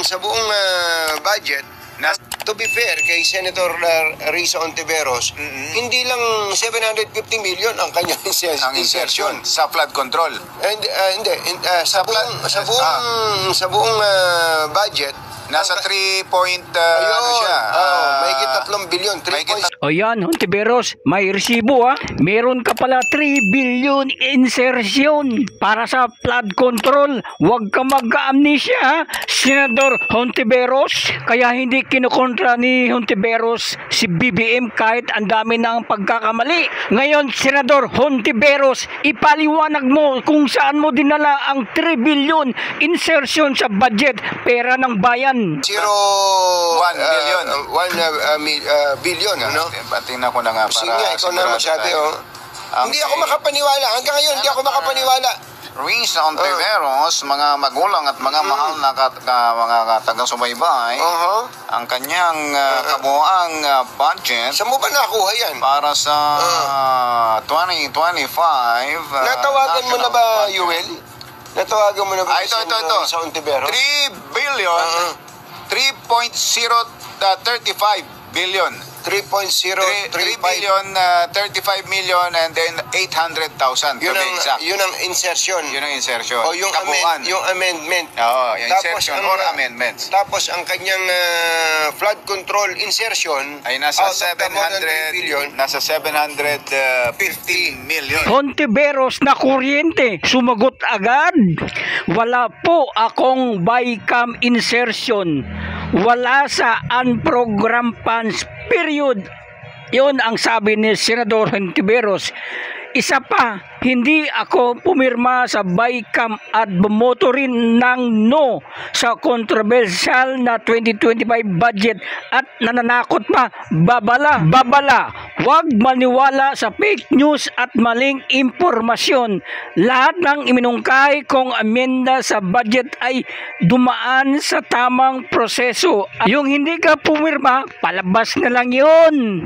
sa buong budget, to be fair kay Senator Risa Hontiveros, hindi lang 750 million ang kanyang insertion sa flood control. Hindi, sa buong budget Nasa 3 point ano siya? Mahigit 3 billion. O yan, Hontiveros, may resibo Meron ka pala 3 billion insertion para sa flood control. Huwag ka mag-amnesia, Senador Hontiveros. Kaya hindi kinukontra ni Hontiveros si BBM kahit ang dami ng pagkakamali. Ngayon, Senador Hontiveros, ipaliwanag mo kung saan mo dinala ang 3 billion insertion sa budget, pera ng bayan. 1 billion. 1 billion, ano? Tingnan ko na nga para sige, ikaw na magsabi, hindi ako makapaniwala. Hanggang ngayon, hindi ako makapaniwala. Risa Hontiveros, mga magulang at mga mahal na mga taga-subaybay, ang kanyang kabuuang budget. Saan mo ba nakuha yan? Para sa 2025. Natawagan mo na ba, Yuel? Natawagan mo na ba ito. sa Hontiveros? 3 billion, 3.035 billion. 3.035 billion, 35 million, and then 800,000. Yun ang insertion. Yun ang insertion. O yung amendment. Oo, yung insertion or amendments. Tapos ang kanyang flood control insertion ay nasa 700 million. Hontiveros na kuryente, sumagot agad. Wala po akong bycam insertion. Wala sa unprogrammed funds, period. Yun ang sabi ni Senador Hontiveros. Isa pa, hindi ako pumirma sa bycam at bumoto rin ng no sa controversial na 2025 budget at nananakot pa. Babala. Huwag maniwala sa fake news at maling impormasyon. Lahat ng iminungkahi kong amenda sa budget ay dumaan sa tamang proseso. Yung hindi ka pumirma, palabas na lang yun.